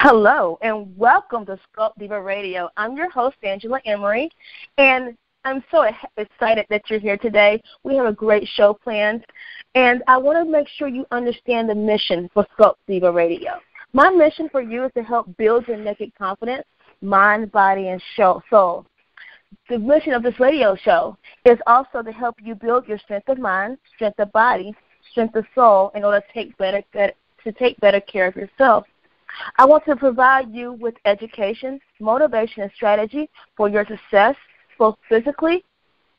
Hello, and welcome to Sculpt Diva Radio. I'm your host, Angela Emory, and I'm so excited that you're here today. We have a great show planned, and I want to make sure you understand the mission for Sculpt Diva Radio. My mission for you is to help build your naked confidence, mind, body, and soul. The mission of this radio show is also to help you build your strength of mind, strength of body, strength of soul in order to take better care of yourself. I want to provide you with education, motivation, and strategy for your success, both physically,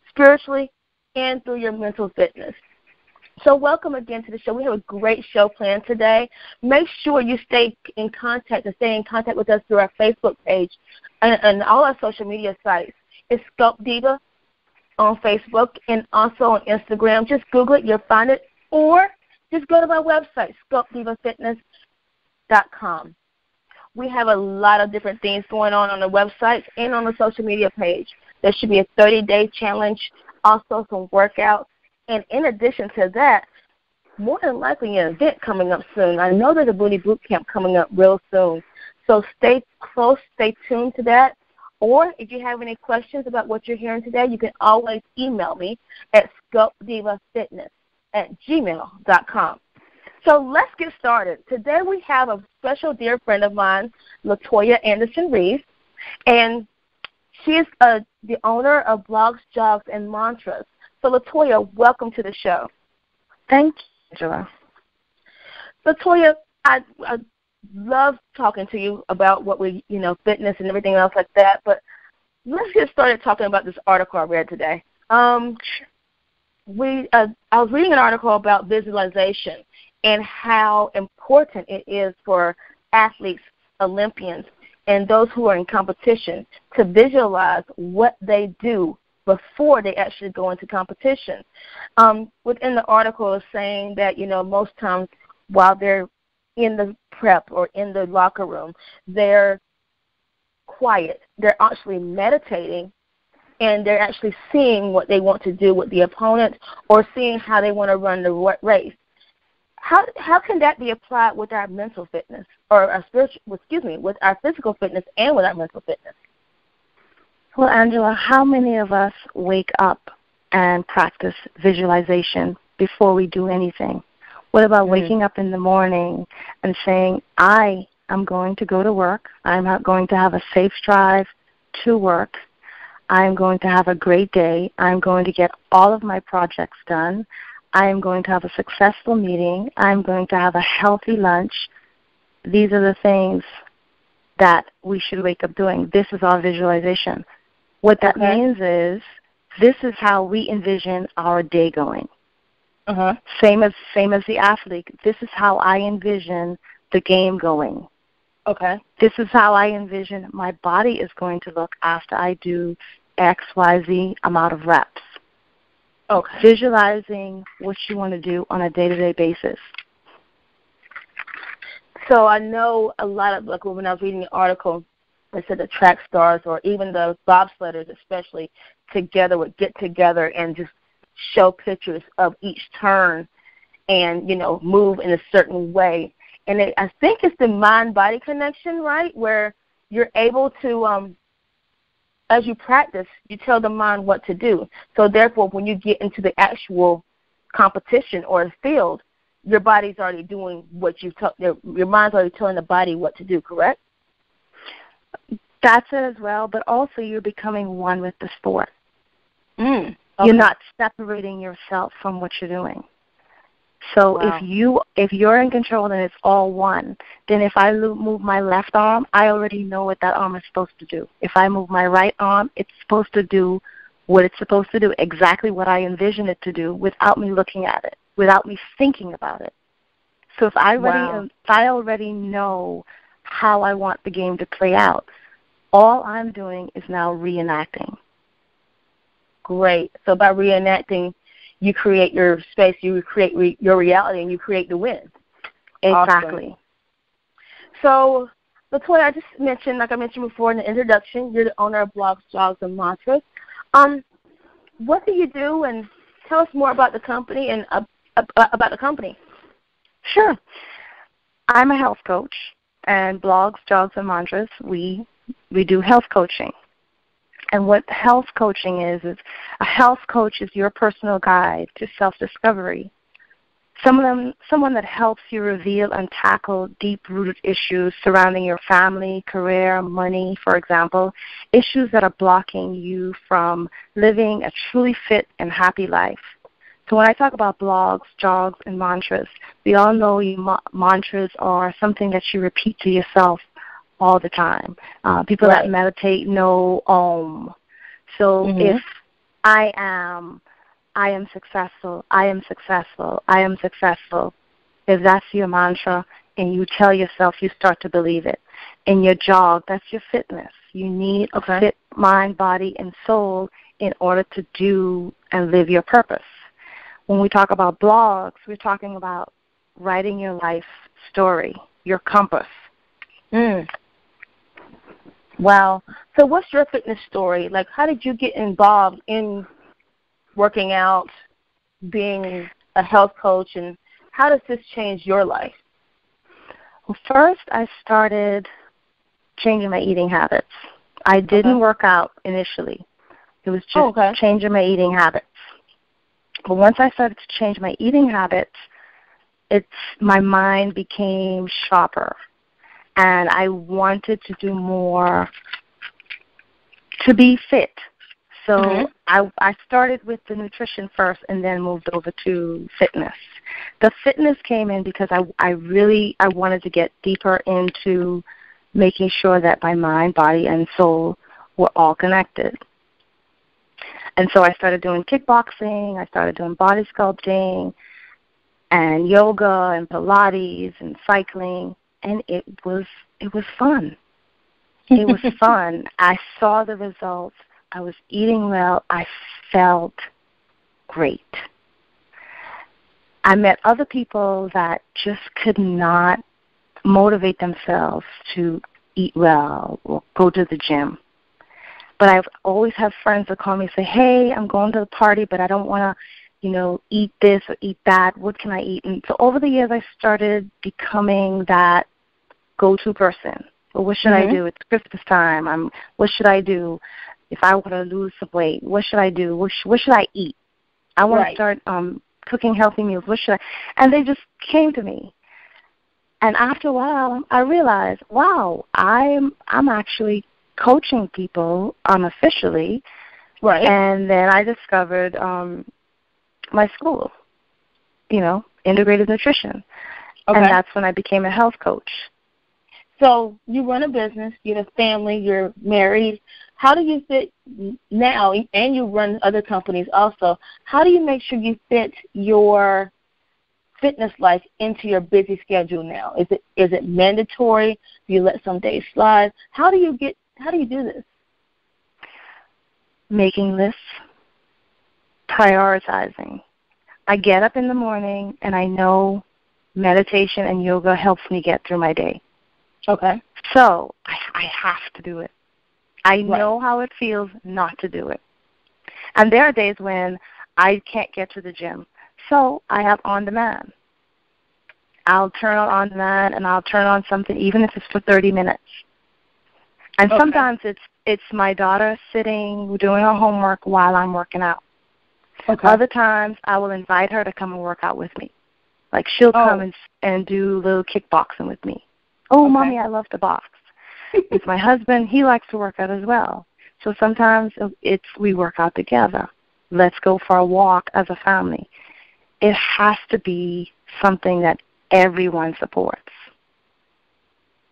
spiritually, and through your mental fitness. So welcome again to the show. We have a great show planned today. Make sure you stay in contact with us through our Facebook page and all our social media sites. It's Sculpt Diva on Facebook and also on Instagram. Just Google it. You'll find it. Or just go to my website, sculptdivafitness.com. We have a lot of different things going on the website and on the social media page. There should be a 30-day challenge, also some workouts. And in addition to that, more than likely an event coming up soon. I know there's a booty boot camp coming up real soon. So stay close, stay tuned to that. Or if you have any questions about what you're hearing today, you can always email me at sculptdivafitness@gmail.com. So let's get started. Today we have a special dear friend of mine, Latoya Anderson-Reeves, and she is the owner of Blogs, Jogs, and Mantras. So Latoya, welcome to the show. Thank you, Angela. Latoya, I love talking to you about what fitness and everything else like that, but let's get started talking about this article I read today. I was reading an article about visualization and how important it is for athletes, Olympians, and those who are in competition to visualize what they do before they actually go into competition. Within the article is saying that, most times while they're in the prep or in the locker room, they're quiet. They're actually meditating, and they're actually seeing what they want to do with the opponent or seeing how they want to run the race. How can that be applied with our mental fitness or with our physical fitness and with our mental fitness? Well, Angela, how many of us wake up and practice visualization before we do anything? What about waking up in the morning and saying, I am going to go to work. I'm going to have a safe drive to work. I'm going to have a great day. I'm going to get all of my projects done. I am going to have a successful meeting. I'm going to have a healthy lunch. These are the things that we should wake up doing. This is our visualization. What that means is this is how we envision our day going. Same as the athlete. This is how I envision the game going. This is how I envision my body is going to look after I do X, Y, Z amount of reps. Visualizing what you want to do on a day-to-day basis. So I know a lot of, like when I was reading the article, they said the track stars or even the bobsledders especially would get together and just show pictures of each turn and, move in a certain way. And I think it's the mind-body connection, right, where you're able to, as you practice, you tell the mind what to do. So therefore, when you get into the actual competition or the field, your body's already doing what your mind's already telling the body what to do, correct? That's it as well, but also you're becoming one with the sport. You're not separating yourself from what you're doing. So if you're in control and it's all one, then if I move my left arm, I already know what that arm is supposed to do. If I move my right arm, it's supposed to do what it's supposed to do, exactly what I envision it to do without me looking at it, without me thinking about it. So if I already know how I want the game to play out, all I'm doing is now reenacting. Great. So by reenacting, you create your space, you create your reality, and you create the win. Exactly. Awesome. So, Latoya, I just mentioned, like I mentioned before in the introduction, you're the owner of Blogs, Jogs, and Mantras. What do you do, and tell us more about the company Sure. I'm a health coach. and blogs, jogs, and mantras, we do health coaching. And what health coaching is a health coach is your personal guide to self-discovery. Someone that helps you reveal and tackle deep-rooted issues surrounding your family, career, money, for example, issues that are blocking you from living a truly fit and happy life. So when I talk about blogs, jogs, and mantras, we all know mantras are something that you repeat to yourself all the time. People that meditate know Om. So if I am successful, I am successful, I am successful, if that's your mantra and you tell yourself, you start to believe it. In your jog, that's your fitness. You need a fit mind, body, and soul in order to do and live your purpose. When we talk about blogs, we're talking about writing your life story, your compass. Wow. So what's your fitness story? Like, how did you get involved in working out, being a health coach, and how does this change your life? Well, first I started changing my eating habits. I didn't work out initially. It was just changing my eating habits. But once I started to change my eating habits, my mind became sharper. And I wanted to do more to be fit. So I started with the nutrition first and then moved over to fitness. The fitness came in because I wanted to get deeper into making sure that my mind, body, and soul were all connected. And so I started doing kickboxing, I started doing body sculpting and yoga and Pilates and cycling. And it was fun. It was fun. I saw the results. I was eating well. I felt great. I met other people that just could not motivate themselves to eat well or go to the gym. But I've always had friends that call me and say, hey, I'm going to the party, but I don't want to, eat this or eat that. What can I eat? And so over the years, I started becoming that go-to person. Well, what should I do? It's Christmas time. What should I do if I want to lose some weight? What should I do? What should I eat? I want to start cooking healthy meals. What should I? And they just came to me. And after a while, I realized, wow, I'm actually coaching people unofficially. Right. And then I discovered my school, integrative nutrition. Okay. And that's when I became a health coach. So you run a business, you have a family, you're married. How do you fit now, and you run other companies also, how do you make sure you fit your fitness life into your busy schedule now? Is it mandatory? Do you let some days slide? How do you do this? Making lists, prioritizing. I get up in the morning and I know meditation and yoga helps me get through my day. Okay. So I have to do it. I know how it feels not to do it. And there are days when I can't get to the gym. So I have on-demand. I'll turn on-demand and I'll turn on something even if it's for 30 minutes. And sometimes it's my daughter sitting doing her homework while I'm working out. Okay. Other times I will invite her to come and work out with me. Like she'll come and do a little kickboxing with me. Oh, Mommy, I love to box. With my husband, he likes to work out as well. So sometimes we work out together. Let's go for a walk as a family. It has to be something that everyone supports.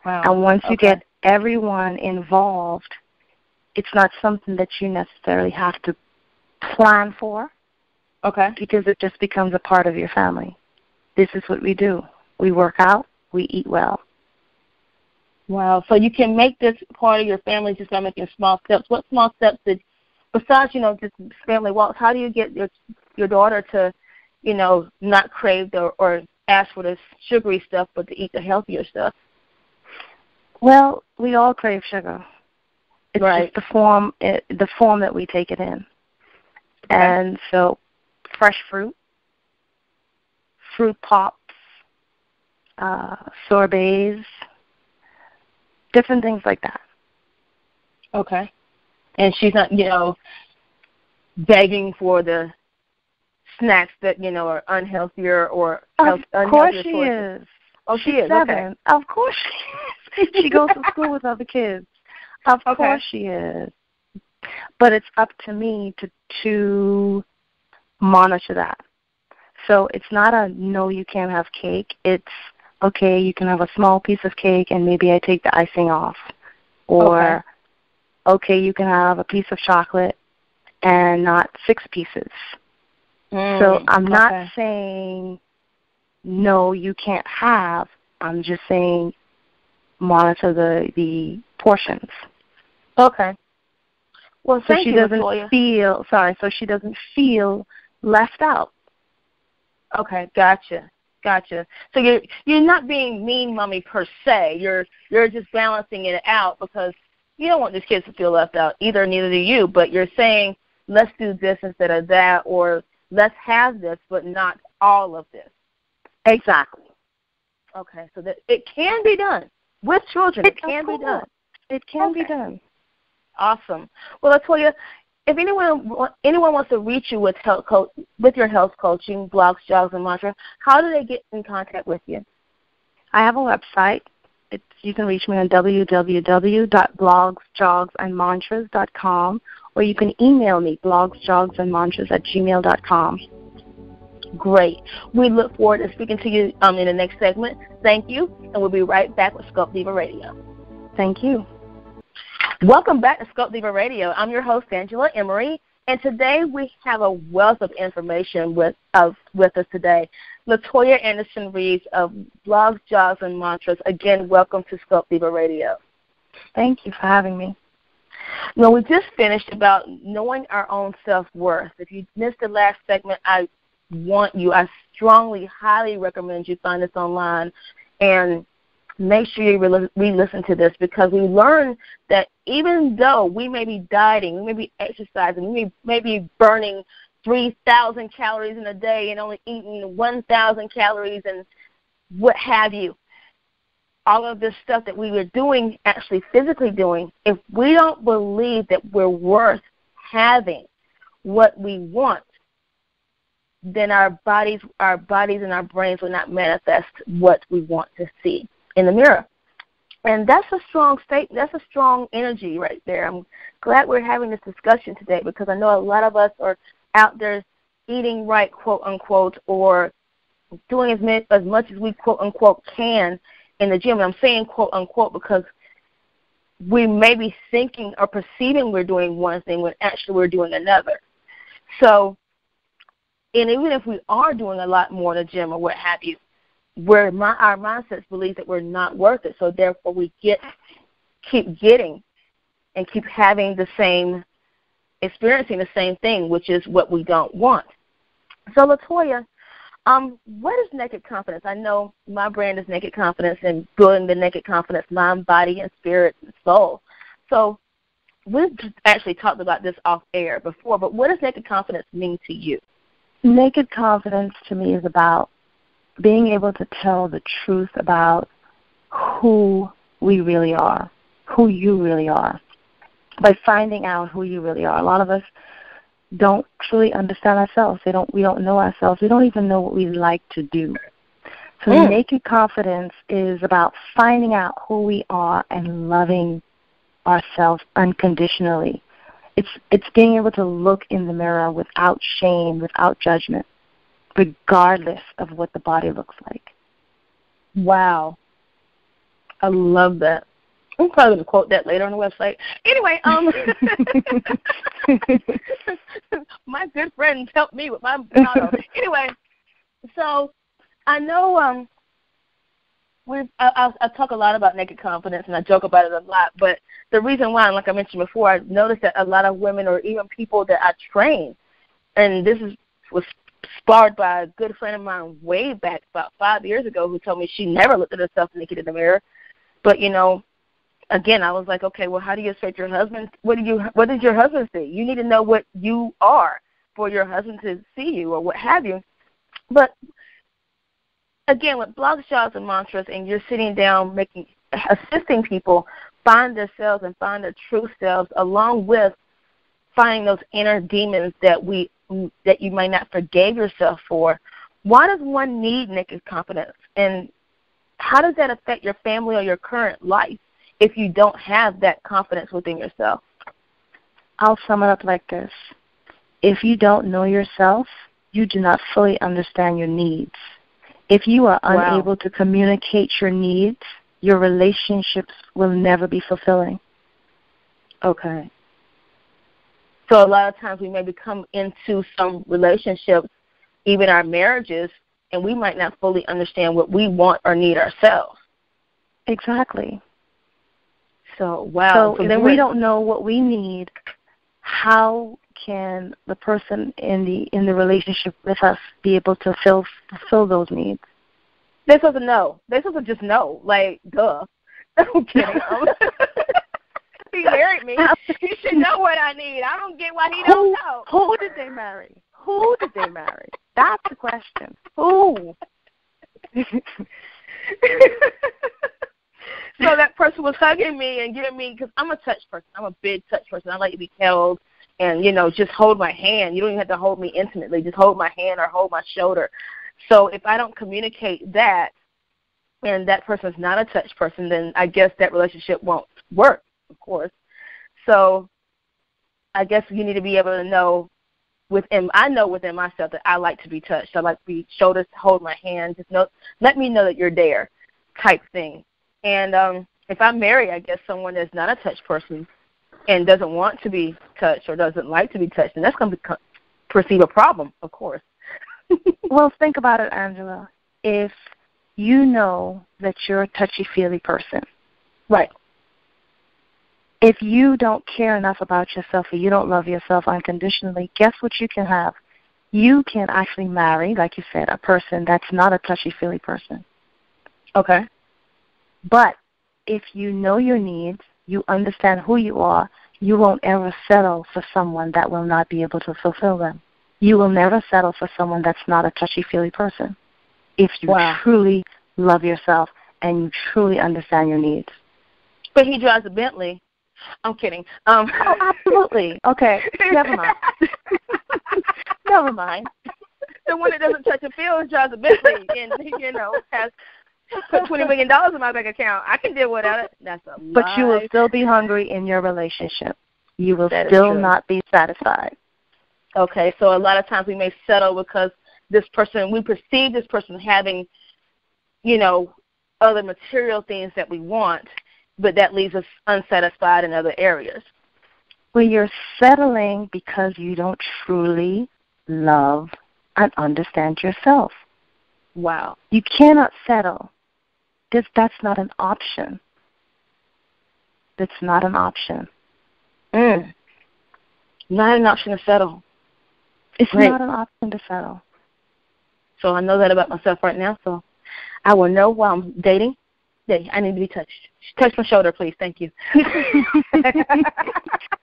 Wow. And once you get everyone involved, it's not something that you necessarily have to plan for. Okay. Because it just becomes a part of your family. This is what we do. We work out, we eat well. Wow. So you can make this part of your family just by making small steps. What small steps besides, just family walks, how do you get your daughter to, not crave or ask for this sugary stuff, but to eat the healthier stuff? Well, we all crave sugar. It's just the form that we take it in. Okay. And so fresh fruit pops, sorbets, different things like that. Okay. And she's not, begging for the snacks that, are unhealthier or unhealthier Of course she choices. is. Oh, she is? 7. Okay. Of course she is. She goes to school with other kids. Of course she is. But it's up to me to monitor that. So it's not a no, you can't have cake. It's, okay, you can have a small piece of cake and maybe I take the icing off. Or, okay, you can have a piece of chocolate and not 6 pieces. So I'm not saying, no, you can't have. I'm just saying monitor the portions. Okay. Well, thank you, Latoya. So she doesn't feel left out. Okay, gotcha. So you're not being mean mommy per se. You're just balancing it out because you don't want these kids to feel left out either. Neither do you. But you're saying let's do this instead of that, or let's have this but not all of this. Exactly. Okay, so that it can be done with children. It can be done. It can be done. Awesome. Well, Latoya, if anyone wants to reach you with your health coaching, blogs, jogs, and mantras, how do they get in contact with you? I have a website. You can reach me on www.blogsjogsandmantras.com, or you can email me, blogsjogsandmantras@gmail.com. Great. We look forward to speaking to you in the next segment. Thank you, and we'll be right back with Sculpt Diva Radio. Thank you. Welcome back to Sculpt Diva Radio. I'm your host, Angela Emory, and today we have a wealth of information with us today. Latoya Anderson-Reeves of Blogs, Jogs, and Mantras. Again, welcome to Sculpt Diva Radio. Thank you for having me. Now, we just finished about knowing our own self-worth. If you missed the last segment, I strongly, highly recommend you find this online and make sure you re-listen to this, because we learned that even though we may be dieting, we may be exercising, we may be burning 3,000 calories in a day and only eating 1,000 calories and what have you, all of this stuff that we were doing, actually physically doing, if we don't believe that we're worth having what we want, then our bodies and our brains will not manifest what we want to see in the mirror. And that's a strong statement. That's a strong energy right there. I'm glad we're having this discussion today, because I know a lot of us are out there eating right, quote unquote, or doing as much as we quote unquote can in the gym. And I'm saying quote unquote because we may be thinking or perceiving we're doing one thing when actually we're doing another. So, and even if we are doing a lot more in the gym or what have you, our mindsets believe that we're not worth it. So therefore we keep getting and keep having experiencing the same thing, which is what we don't want. So Latoya, what is Naked Confidence? I know my brand is Naked Confidence, and building the Naked Confidence mind, body, and spirit and soul. So we've actually talked about this off air before, but what does Naked Confidence mean to you? Naked Confidence to me is about being able to tell the truth about who we really are, who you really are, by finding out who you really are. A lot of us don't truly understand ourselves. We don't know ourselves. We don't even know what we like to do. So Naked Confidence is about finding out who we are and loving ourselves unconditionally. It's being able to look in the mirror without shame, without judgment, regardless of what the body looks like. Wow. I love that. I'm probably going to quote that later on the website. Anyway, my good friends helped me with my motto. Anyway, so I know I talk a lot about Naked Confidence, and I joke about it a lot, but the reason why, like I mentioned before, I noticed that a lot of women or even people that I train, and this was sparred by a good friend of mine way back about 5 years ago, who told me she never looked at herself naked in the mirror. But, again, I was like, okay, well, how do you expect your husband? What did your husband see? You need to know what you are for your husband to see you or what have you. But again, with blogs, jogs, and mantras, and you're sitting down assisting people find themselves and find their true selves, along with finding those inner demons that you might not forgive yourself for. Why does one need naked confidence, and how does that affect your family or your current life if you don't have that confidence within yourself? I'll sum it up like this. If you don't know yourself, you do not fully understand your needs. If you are unable to communicate your needs, your relationships will never be fulfilling. Okay. So a lot of times we maybe come into some relationships, even our marriages, and we might not fully understand what we want or need ourselves. Exactly. So, wow. So if we don't know what we need, how can the person in the relationship with us be able to fulfill those needs? They're supposed to know. They're supposed to just know. Like, duh. I'm kidding. He married me. He should know what I need. I don't get why he don't know. Who did they marry? Who did they marry? That's the question. Who? So that person was hugging me and giving me, because I'm a touch person. I'm a big touch person. I like to be held and, just hold my hand. You don't even have to hold me intimately. Just hold my hand or hold my shoulder. So if I don't communicate that and that person's not a touch person, then I guess that relationship won't work, of course. So I guess you need to be able to know I know within myself that I like to be touched. I like to be shoulders, hold my hand, let me know that you're there type thing. And if I marry, I guess, someone that's not a touch person and doesn't want to be touched or doesn't like to be touched, then that's going to perceive a problem, of course. Well, think about it, Angela. If you know that you're a touchy-feely person. Right. If you don't care enough about yourself or you don't love yourself unconditionally, guess what you can have? You can actually marry, like you said, a person that's not a touchy-feely person. Okay. But if you know your needs, you understand who you are, you won't ever settle for someone that will not be able to fulfill them. You will never settle for someone that's not a touchy-feely person if you truly love yourself and you truly understand your needs. But he drives a Bentley. I'm kidding. Oh, absolutely. Okay, never mind. Never mind. The one that doesn't touch a field drives a Bentley and, has put $20 million in my bank account. I can deal without it. That's a lie. But you will still be hungry in your relationship. You will still not be satisfied. Okay, so a lot of times we may settle because we perceive this person having, other material things that we want, but that leaves us unsatisfied in other areas. Well, you're settling because you don't truly love and understand yourself. Wow. You cannot settle. That's not an option. That's not an option. Not an option to settle. It's not an option to settle. So I know that about myself right now, so I will know while I'm dating. I need to be touched. Touch my shoulder, please. Thank you.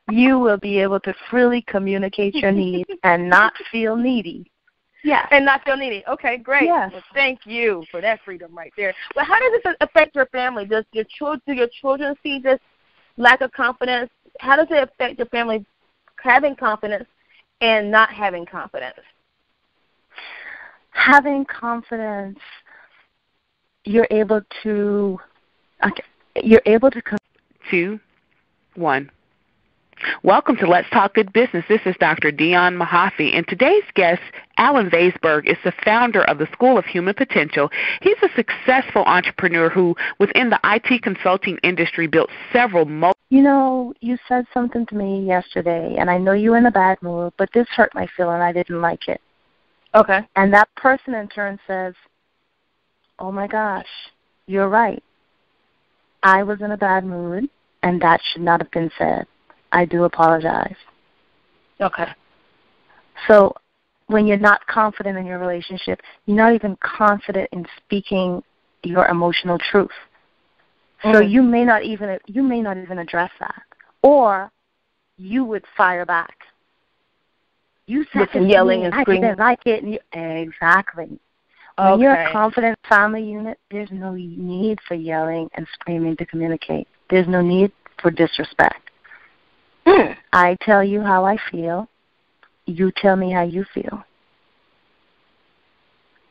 You will be able to freely communicate your needs and not feel needy. Yeah. And not feel needy. Okay, great. Yes. Well, thank you for that freedom right there. Well, how does this affect your family? Do your children see this lack of confidence? How does it affect your family having confidence and not having confidence? Having confidence, you're able to 2, 1. Welcome to Let's Talk Good Business. This is Dr. Dion Mahaffey, and today's guest, Alan Vaisberg, is the founder of the School of Human Potential. He's a successful entrepreneur who, within the IT consulting industry, built several you said something to me yesterday, and I know you were in a bad mood, but this hurt my feeling. I didn't like it. Okay. And that person in turn says, oh, my gosh, you're right. I was in a bad mood, and that should not have been said. I do apologize. Okay. So when you're not confident in your relationship, you're not even confident in speaking your emotional truth. So you may not even address that, or you would fire back. You said with yelling and screaming. I didn't like it. Exactly. When you're a confident family unit, there's no need for yelling and screaming to communicate. There's no need for disrespect. I tell you how I feel. You tell me how you feel.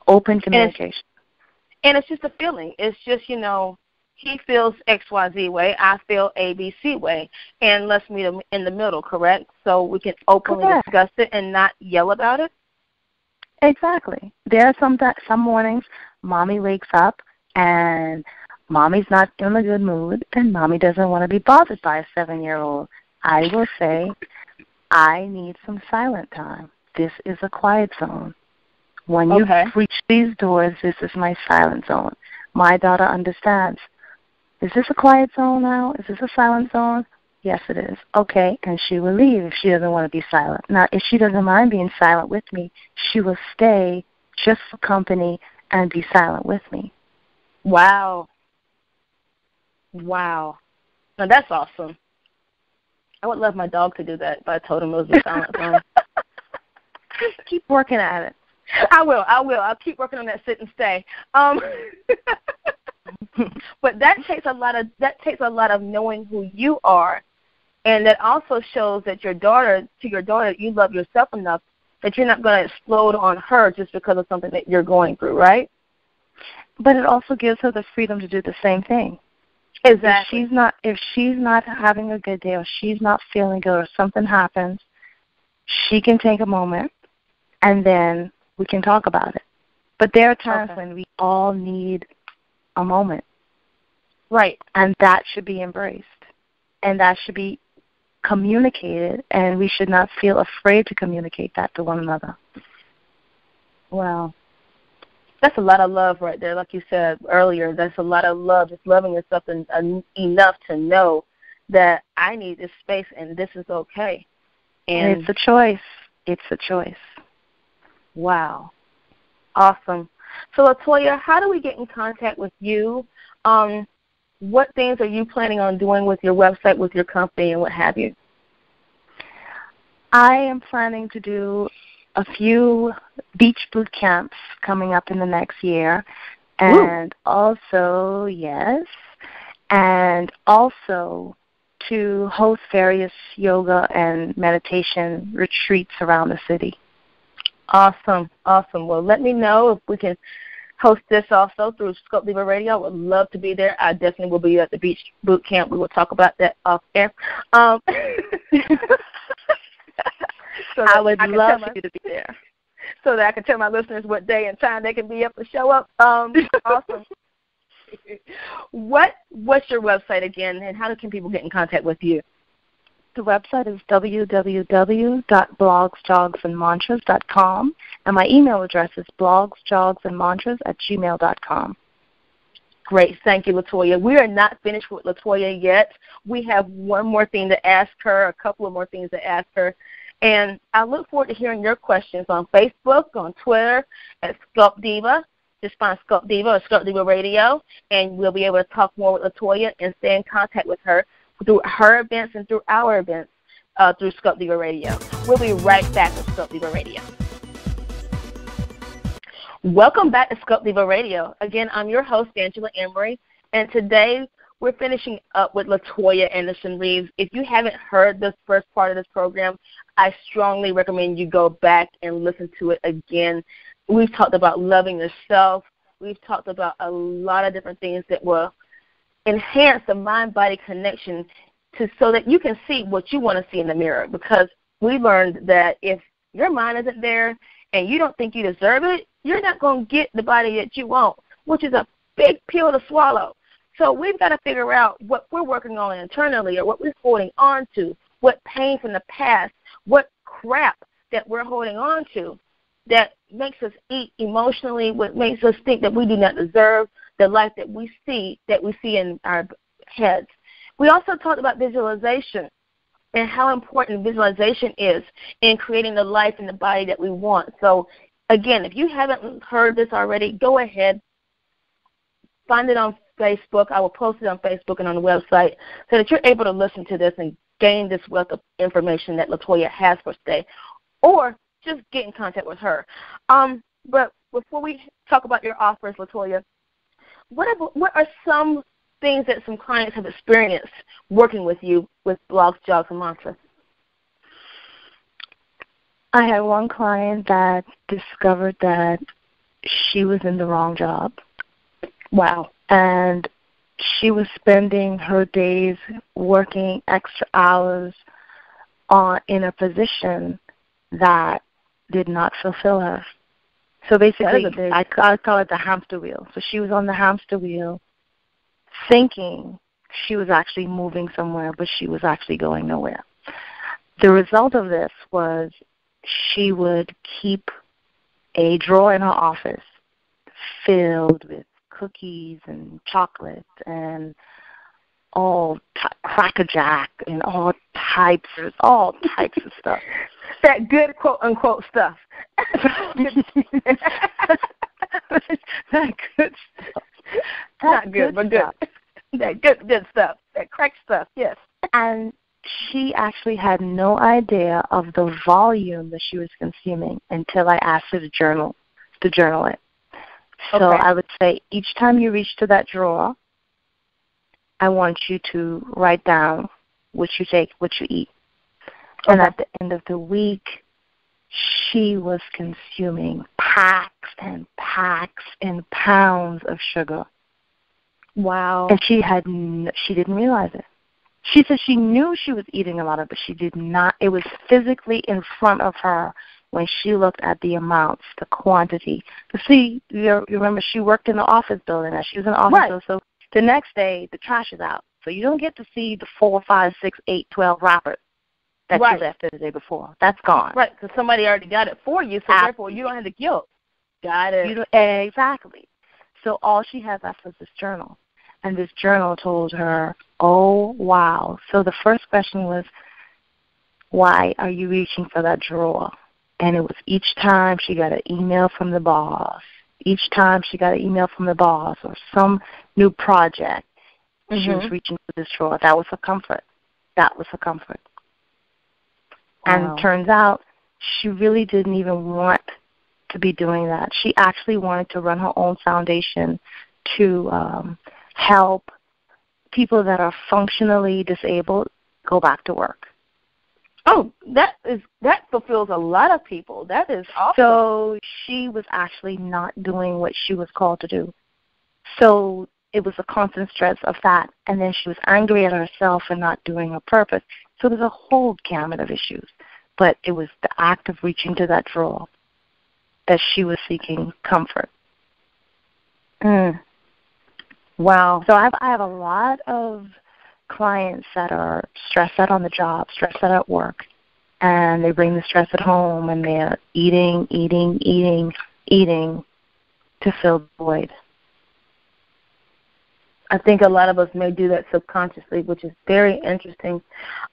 Open communication. And it's just a feeling. It's just, you know, he feels XYZ way, I feel ABC way, and let's meet him in the middle, correct? So we can openly discuss it and not yell about it? Exactly. There are some mornings Mommy wakes up and Mommy's not in a good mood and Mommy doesn't want to be bothered by a 7-year-old. I will say, I need some silent time. This is a quiet zone. When you reach these doors, this is my silent zone. My daughter understands. Is this a quiet zone now? Is this a silent zone? Yes, it is. Okay, and she will leave if she doesn't want to be silent. Now, if she doesn't mind being silent with me, she will stay just for company and be silent with me. Wow. Wow. Now, that's awesome. I would love my dog to do that if I told him it was a silent zone. Keep working at it. I will. I'll keep working on that sit and stay. But that takes a lot of knowing who you are, and that also shows that your daughter, you love yourself enough that you're not going to explode on her just because of something that you're going through, right? But it also gives her the freedom to do the same thing. Exactly. If she's not having a good day or she's not feeling good or something happens, she can take a moment and then we can talk about it. But there are times when we all need a moment. Right. And that should be embraced. And that should be communicated, and we should not feel afraid to communicate that to one another. Wow. That's a lot of love right there. Like you said earlier, that's a lot of love, just loving yourself enough to know that I need this space and this is okay. And it's a choice. It's a choice. Wow. Awesome. So, Latoya, how do we get in contact with you? What things are you planning on doing with your website, with your company, and what have you? I am planning to do a few beach boot camps coming up in the next year. And also to host various yoga and meditation retreats around the city. Awesome. Well, let me know if we can host this also through Sculpt Diva Radio. I would love to be there. I definitely will be at the beach boot camp. We will talk about that off air. So I would love for you to be there, so that I can tell my listeners what day and time they can be up to show up. Awesome. What's your website again, and how can people get in contact with you? The website is www.blogsjogsandmantras.com, and my email address is blogsjogsandmantras@gmail.com. Great. Thank you, Latoya. We are not finished with Latoya yet. We have one more thing to ask her, a couple of more things to ask her. And I look forward to hearing your questions on Facebook, on Twitter, at Sculpt Diva. Just find Sculpt Diva or Sculpt Diva Radio, and we'll be able to talk more with Latoya and stay in contact with her through her events and through our events through Sculpt Diva Radio. We'll be right back with Sculpt Diva Radio. Welcome back to Sculpt Diva Radio. Again, I'm your host, Angela Emory, and today we're finishing up with Latoya Anderson-Reeves. If you haven't heard this first part of this program, I strongly recommend you go back and listen to it again. We've talked about loving yourself. We've talked about a lot of different things that will enhance the mind-body connection so that you can see what you want to see in the mirror, because we learned that if your mind isn't there and you don't think you deserve it, you're not going to get the body that you want, which is a big pill to swallow. So we've got to figure out what we're working on internally, or what we're holding on to, what pain from the past, what crap that we're holding on to that makes us eat emotionally, what makes us think that we do not deserve the life that we see in our heads. We also talked about visualization and how important visualization is in creating the life and the body that we want. So, again, if you haven't heard this already, go ahead, find it on Facebook. I will post it on Facebook and on the website so that you're able to listen to this and gain this wealth of information that Latoya has for us today, or just get in contact with her. But before we talk about your offers, Latoya, what are some things that some clients have experienced working with you with Blogs, Jogs, and Mantras? I had one client that discovered that she was in the wrong job. Wow. And she was spending her days working extra hours in a position that did not fulfill her. So basically, I call it the hamster wheel. So she was on the hamster wheel thinking she was actually moving somewhere, but she was actually going nowhere. The result of this was she would keep a drawer in her office filled with cookies and chocolate and Cracker Jack and all types of stuff. That good quote unquote stuff. That good stuff. Not good, but good. That good stuff. That crack stuff, yes. And she actually had no idea of the volume that she was consuming until I asked her to journal it. So I would say each time you reach to that drawer, I want you to write down what you take, what you eat. And at the end of the week, she was consuming packs and packs and pounds of sugar. Wow. And she didn't realize it. She said she knew she was eating a lot of it, but she did not. It was physically in front of her when she looked at the amounts, the quantity. You remember she worked in the office building. She was in the office building, so the next day the trash is out. So you don't get to see the 4, 5, 6, 8, 12 wrappers that you left the day before. That's gone. Right, because somebody already got it for you, so therefore you don't have the guilt. Got it. Exactly. So all she had left was this journal. And this journal told her, oh, wow. So the first question was, why are you reaching for that drawer? And it was each time she got an email from the boss, or some new project, she was reaching for this drawer. That was her comfort. Wow. And it turns out she really didn't even want to be doing that. She actually wanted to run her own foundation to help people that are functionally disabled go back to work. Oh, that fulfills a lot of people. That is awesome. So she was actually not doing what she was called to do. So it was a constant stress of that. And then she was angry at herself for not doing her purpose. So there's a whole gamut of issues. But it was the act of reaching to that drawer that she was seeking comfort. Wow. So I have a lot of clients that are stressed out on the job, stressed out at work, and they bring the stress at home, and they're eating to fill the void. I think a lot of us may do that subconsciously, which is very interesting.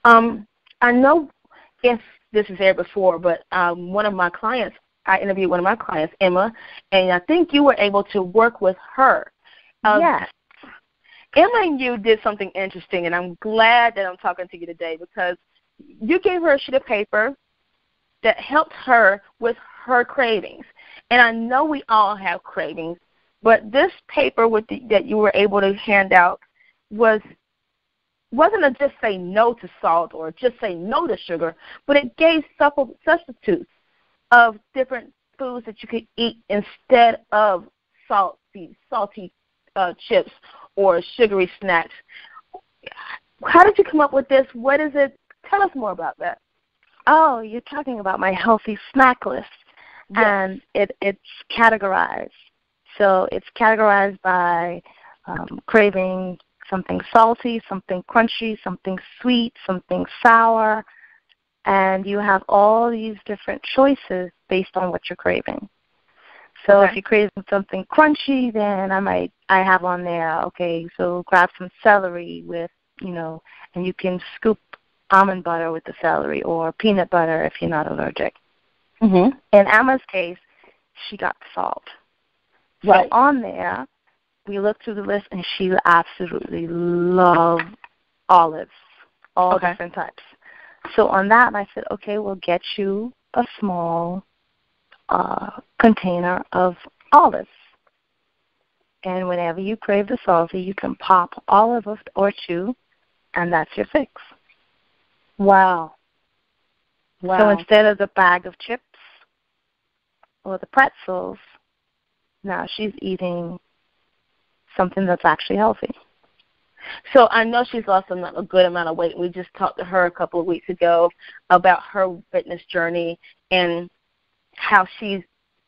I know if this is aired before, but I interviewed one of my clients, Emma, and I think you were able to work with her. Yes. Emma and you did something interesting, and I'm glad that I'm talking to you today because you gave her a sheet of paper that helped her with her cravings. And I know we all have cravings, but this paper that you were able to hand out wasn't a just say no to salt or just say no to sugar, but it gave substitutes of different foods that you could eat instead of salty chips or sugary snacks. How did you come up with this? What is it? Tell us more about that. Oh, you're talking about my healthy snack list. Yes. And it's categorized. So it's categorized by craving something salty, something crunchy, something sweet, something sour, and you have all these different choices based on what you're craving. So if you're craving something crunchy, then I have on there, so grab some celery with, and you can scoop almond butter with the celery or peanut butter if you're not allergic. Mm-hmm. In Emma's case, she got salt. Right. So on there, we looked through the list, and she absolutely loved olives, all different types. So on that, I said, we'll get you a small container of olives. And whenever you crave the salty, you can pop olive or two, and that's your fix. Wow. So instead of the bag of chips or the pretzels, now she's eating something that's actually healthy. So I know she's lost a good amount of weight. We just talked to her a couple of weeks ago about her fitness journey and how she's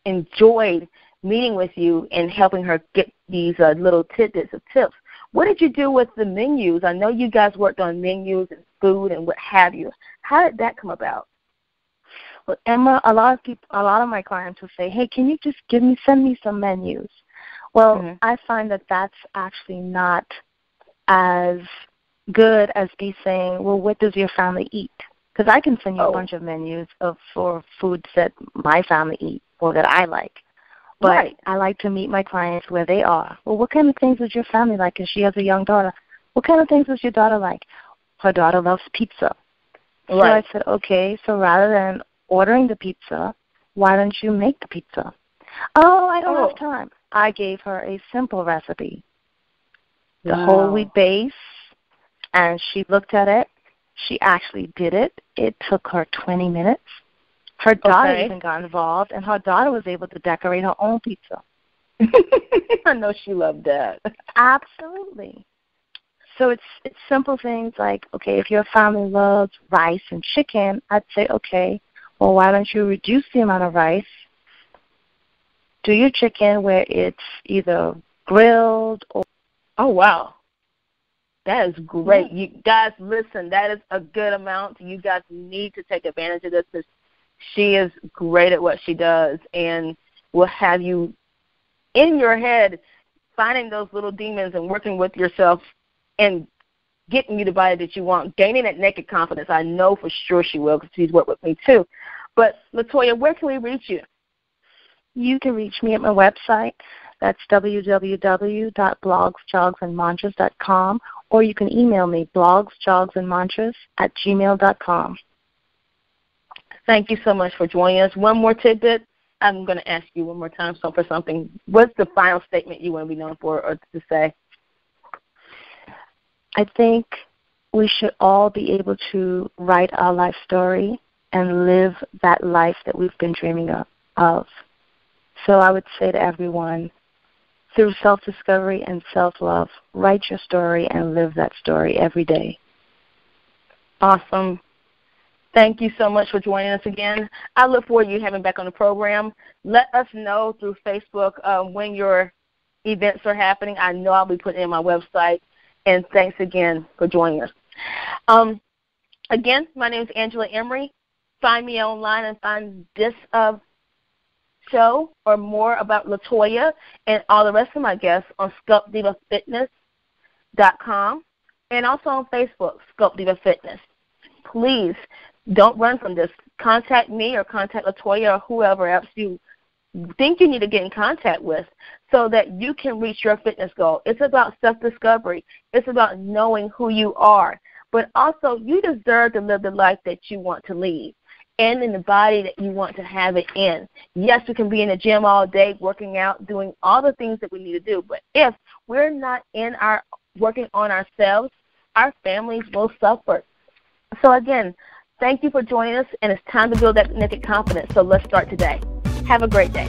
enjoyed meeting with you and helping her get these little tidbits of tips. What did you do with the menus? I know you guys worked on menus and food and what have you. How did that come about? Well, Emma, a lot of my clients will say, "Hey, can you just send me some menus?" Well, I find that that's actually not as good as me saying, "Well, what does your family eat?" Because I can send you a bunch of menus for foods that my family eat or that I like. But I like to meet my clients where they are. Well, what kind of things does your family like? Because she has a young daughter. What kind of things does your daughter like? Her daughter loves pizza. So I said, okay, so rather than ordering the pizza, why don't you make the pizza? Oh, I don't have time. I gave her a simple recipe. The whole wheat base, and she looked at it. She actually did it. It took her 20 minutes. Her daughter even got involved, and her daughter was able to decorate her own pizza. I know she loved that. Absolutely. So it's simple things like, okay, if your family loves rice and chicken, I'd say, okay, well, why don't you reduce the amount of rice? Do your chicken where it's either grilled or... Oh, wow. That is great. You guys, listen, that is a good amount. You guys need to take advantage of this because she is great at what she does and will have you in your head finding those little demons and working with yourself and getting you the body that you want, gaining that naked confidence. I know for sure she will because she's worked with me too. But, Latoya, where can we reach you? You can reach me at my website. That's www.blogsjogsandmantras.com, or you can email me, blogsjogsandmantras@gmail.com. Thank you so much for joining us. One more tidbit. I'm going to ask you one more time for something. What's the final statement you want to be known for or to say? I think we should all be able to write our life story and live that life that we've been dreaming of. So I would say to everyone, through self-discovery and self-love, write your story and live that story every day. Awesome. Thank you so much for joining us again. I look forward to you having back on the program. Let us know through Facebook when your events are happening. I know I'll be putting it in my website. And thanks again for joining us. Again, my name is Angela Emory. Find me online and find this show or more about Latoya and all the rest of my guests on SculptDivaFitness.com and also on Facebook, Sculpt Diva Fitness. Please don't run from this. Contact me or contact Latoya or whoever else you think you need to get in contact with so that you can reach your fitness goal. It's about self-discovery. It's about knowing who you are. But also, you deserve to live the life that you want to lead and in the body that you want to have it in. Yes, we can be in the gym all day, working out, doing all the things that we need to do. But if we're not working on ourselves, our families will suffer. So, again, thank you for joining us, and it's time to build that naked confidence. So let's start today. Have a great day.